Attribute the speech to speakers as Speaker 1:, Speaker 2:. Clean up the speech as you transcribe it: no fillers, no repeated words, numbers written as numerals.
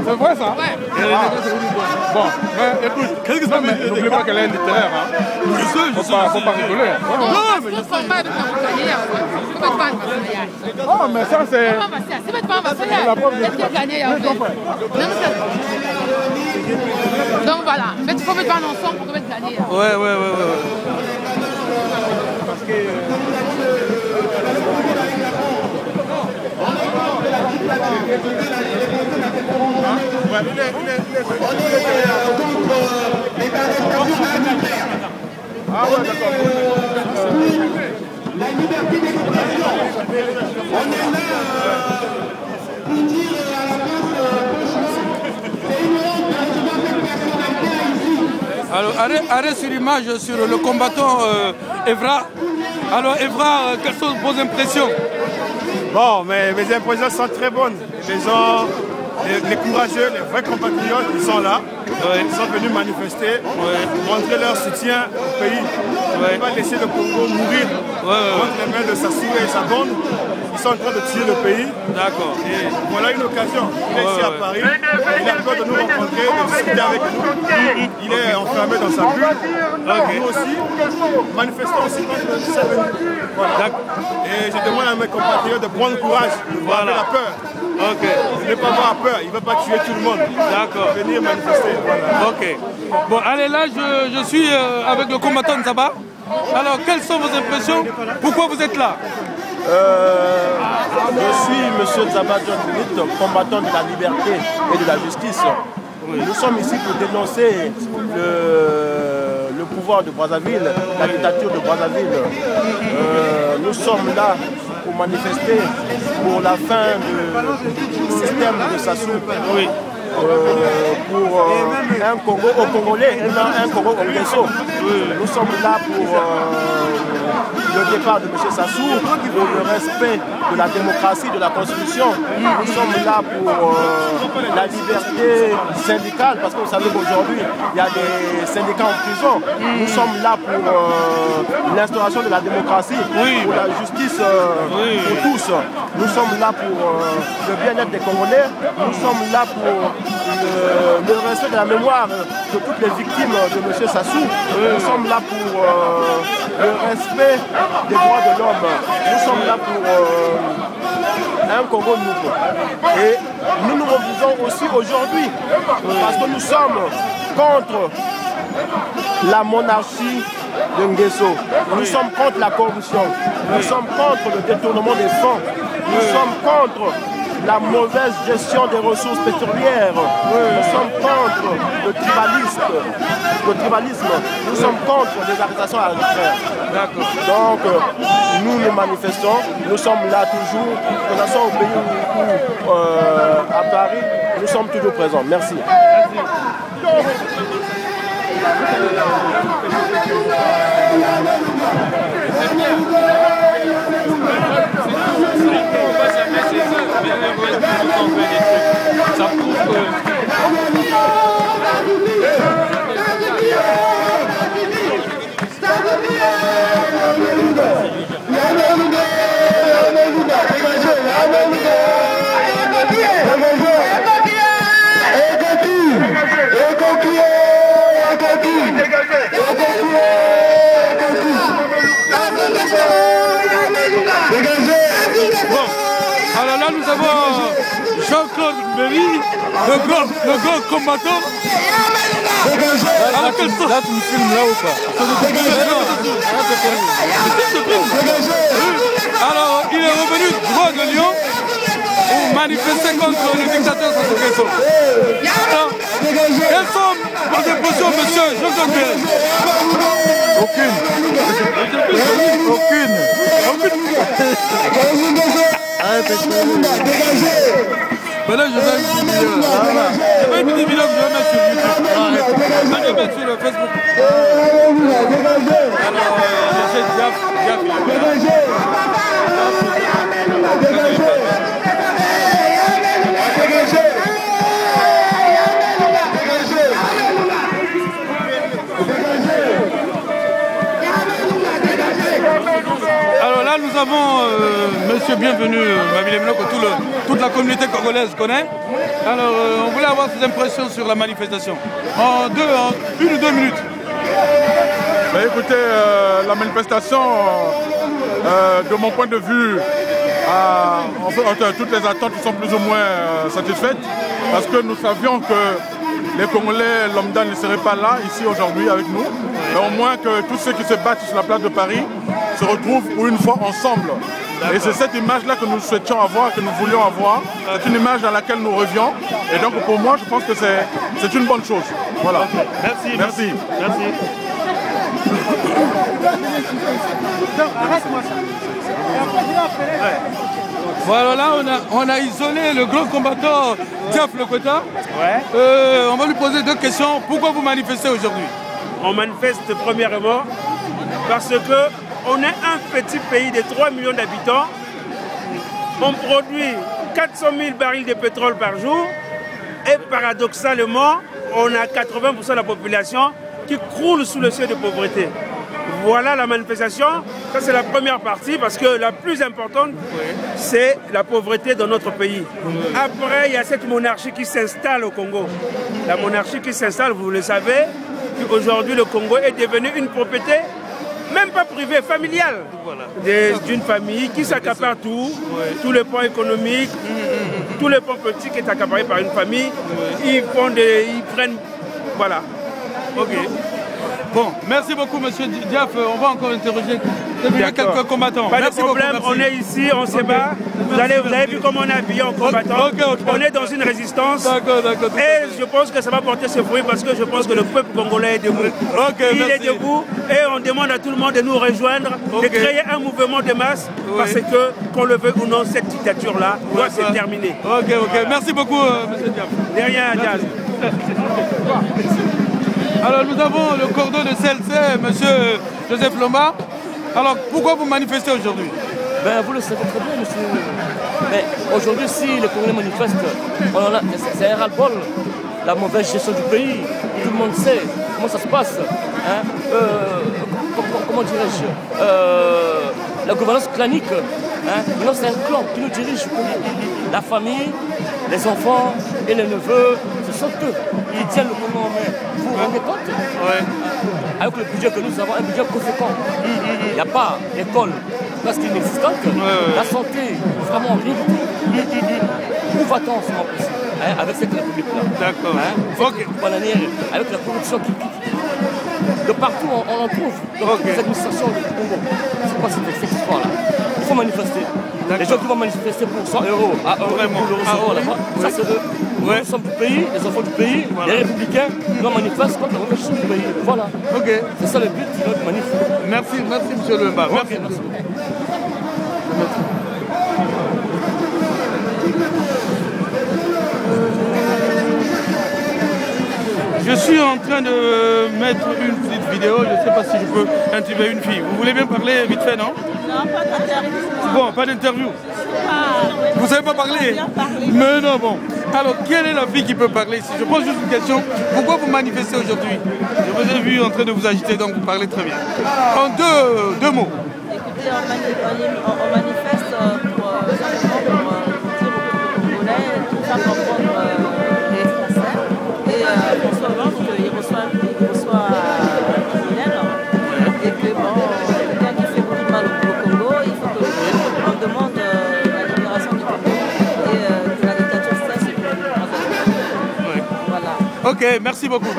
Speaker 1: C'est vrai ça? Ouais. Bon, mais écoute, qu'est-ce que ça veut dire? N'oublie pas qu'elle est littéraire. Hein. Je sais. Faut pas rigoler.
Speaker 2: Non, mais je sais.
Speaker 1: Oh, mais ça c'est...
Speaker 2: La preuve de... Donc voilà, mais il faut mettre en ensemble pour mettre gagner.
Speaker 3: Ouais.
Speaker 1: Parce que... Ah ouais, d'accord.
Speaker 4: La liberté d'expression. On est là pour dire à la presse, c'est une honte de recevoir cette personnalité ici.
Speaker 3: Alors, arrêt sur image sur le combattant Evra. Alors, Evra, quelles sont vos impressions?
Speaker 5: Bon, mais mes impressions sont très bonnes. Les gens, les courageux, les vrais compatriotes, ils sont là. Ouais. Ils sont venus manifester, montrer leur soutien au pays. Ne pas laisser le Congo mourir contre les mains de Sassou et sa bande. Ils sont en train de tuer le pays.
Speaker 3: D'accord.
Speaker 5: Et voilà une occasion. Il est ici à Paris. Il a peur de nous rencontrer, de discuter avec nous. Il est enfermé dans sa bulle. Nous aussi, manifestons aussi contre cette venue. Voilà. Et je demande à mes compatriotes de prendre courage, de voir la peur.
Speaker 3: Ok.
Speaker 5: Il ne veut pas avoir peur, il ne veut pas tuer tout le monde.
Speaker 3: D'accord.
Speaker 5: Venir manifester. Voilà.
Speaker 3: Ok. Bon, allez, là, je suis avec le combattant Nzaba. Alors, quelles sont vos impressions? Pourquoi vous êtes là?
Speaker 6: Je suis M. Nzaba John Philippe, combattant de la liberté et de la justice. Nous sommes ici pour dénoncer le pouvoir de Brazzaville, la dictature de Brazzaville. Nous sommes là pour manifester pour la fin du système de Sassou. Oui. Pour un Congo aux Congolais et non un Congo au Nguesso. Nous sommes là pour le départ de M. Sassou, pour le respect de la démocratie, de la Constitution. Nous sommes là pour la liberté syndicale, parce que vous savez qu'aujourd'hui, il y a des syndicats en prison. Nous sommes là pour l'instauration de la démocratie, pour la justice pour tous. Nous sommes là pour le bien-être des Congolais. Nous sommes là pour le respect de la mémoire de toutes les victimes de M. Sassou. Nous sommes là pour le respect des droits de l'homme. Nous sommes là pour un Congo nouveau. Et nous nous mobilisons aussi aujourd'hui parce que nous sommes contre la monarchie de Nguesso. Nous sommes contre la corruption. Nous sommes contre le détournement des fonds. Nous sommes contre la mauvaise gestion des ressources pétrolières. Nous sommes contre le tribalisme. Nous sommes contre les arrestations arbitraires. Donc, nous nous manifestons. Nous sommes là toujours. Que ce soit au pays ou à Paris, nous sommes toujours présents. Merci.
Speaker 3: Ça prouve que... Bon, alors là nous avons Jean-Claude Mbéry, le grand combattant. Alors, là tu me filmes là ou pas? Alors il est revenu droit de Lyon pour manifester contre le dictateur Sassou Nguesso. Alors, quelles sont vos impressions, monsieur Jean-Claude Mbéry? Aucune. Maintenant je vais une petite vidéo que je vais mettre sur YouTube. Je vais mettre sur le Facebook. Alors, j'ai Diaf. là, nous avons Monsieur Bienvenu, Mabile que toute la communauté congolaise connaît. Alors, on voulait avoir ses impressions sur la manifestation. En 1 ou 2 minutes.
Speaker 1: Ben, écoutez, la manifestation, de mon point de vue, en fait, toutes les attentes sont plus ou moins satisfaites parce que nous savions que les Congolais lambda ne seraient pas là, ici aujourd'hui avec nous, mais au moins que tous ceux qui se battent sur la place de Paris se retrouvent pour une fois ensemble. Et c'est cette image-là que nous souhaitions avoir, que nous voulions avoir. C'est une image dans laquelle nous revions. Et donc pour moi, je pense que c'est une bonne chose. Voilà.
Speaker 5: Merci.
Speaker 1: Merci.
Speaker 5: Merci.
Speaker 3: Voilà, là on a isolé le grand combattant Diaf Lokota. On va lui poser 2 questions. Pourquoi vous manifestez aujourd'hui?
Speaker 7: On manifeste premièrement parce qu'on est un petit pays de 3 millions d'habitants. On produit 400 000 barils de pétrole par jour et paradoxalement, on a 80% de la population qui croule sous le seuil de pauvreté. Voilà la manifestation. Ça, c'est la première partie parce que la plus importante, c'est la pauvreté dans notre pays. Après, il y a cette monarchie qui s'installe au Congo. La monarchie qui s'installe, vous le savez, aujourd'hui, le Congo est devenu une propriété, même pas privée, familiale, d'une famille qui s'accapare tout, tous les points économiques, tous les points politiques est accaparé par une famille. Ils prennent, voilà.
Speaker 3: Ok. Bon, merci beaucoup, monsieur Diaf. On va encore interroger quelques combattants.
Speaker 7: Pas de problème, on est ici, on se bat. Vous avez vu comment on est habillé en combattant. On est dans une résistance. Et je pense que ça va porter ses fruits parce que je pense que le peuple congolais est debout. Il est debout et on demande à tout le monde de nous rejoindre, de créer un mouvement de masse parce que, qu'on le veuille ou non, cette dictature-là doit se terminer.
Speaker 3: Ok. Merci beaucoup, monsieur Diaf.
Speaker 7: De rien, Diaz.
Speaker 3: Alors nous avons le cordon de CLC, monsieur Joseph Lomba. Alors pourquoi vous manifestez aujourd'hui?
Speaker 8: Vous le savez très bien, monsieur. Mais aujourd'hui, si les Congolais manifestent, c'est un ras-le-bol. La mauvaise gestion du pays, tout le monde sait comment ça se passe. Hein? Comment dirais-je, la gouvernance clanique. Hein? Maintenant, c'est un clan qui nous dirige. La famille, les enfants et les neveux, ce sont eux. Ils tiennent le Congo en main. Vous vous rendez compte? Avec le budget que nous avons, un budget conséquent. Il n'y a pas d'école presque inexistante. La santé, vraiment rien du tout. Où va-t-on en ce moment possible avec cette république-là?
Speaker 3: D'accord.
Speaker 8: Avec la corruption qui de partout, on en trouve. Dans toutes les administrations du Congo. C'est quoi cette histoire-là? Il faut manifester. Les gens qui vont manifester pour 100 euros, à euros là-bas, ça c'est eux. Nous sommes du pays, les enfants du pays, les républicains, nous manifestent contre la mauvaise gestion du pays. Voilà. C'est ça le but de notre manif.
Speaker 3: Merci monsieur Lomba. Merci. Je suis en train de mettre une petite vidéo, je ne sais pas si je peux interviewer une fille. Vous voulez bien parler vite fait, non?
Speaker 9: Non, pas d'interview.
Speaker 3: Bon, pas d'interview. Vous ne savez pas parler? Mais non, bon. Alors, quelle est la fille qui peut parler ici? Je pose juste une question. Pourquoi vous manifestez aujourd'hui? Je vous ai vu en train de vous agiter, donc vous parlez très bien. En deux mots.
Speaker 9: Écoutez, on manifeste pour dire au peuple congolais, tout faire comprendre les Français. Et François Hollande, il reçoit un criminel. Et que bon, quelqu'un qui fait beaucoup de mal au Congo, il faut qu'on demande la libération du Congo et que la dictature cesse. Voilà.
Speaker 3: Ok, merci beaucoup.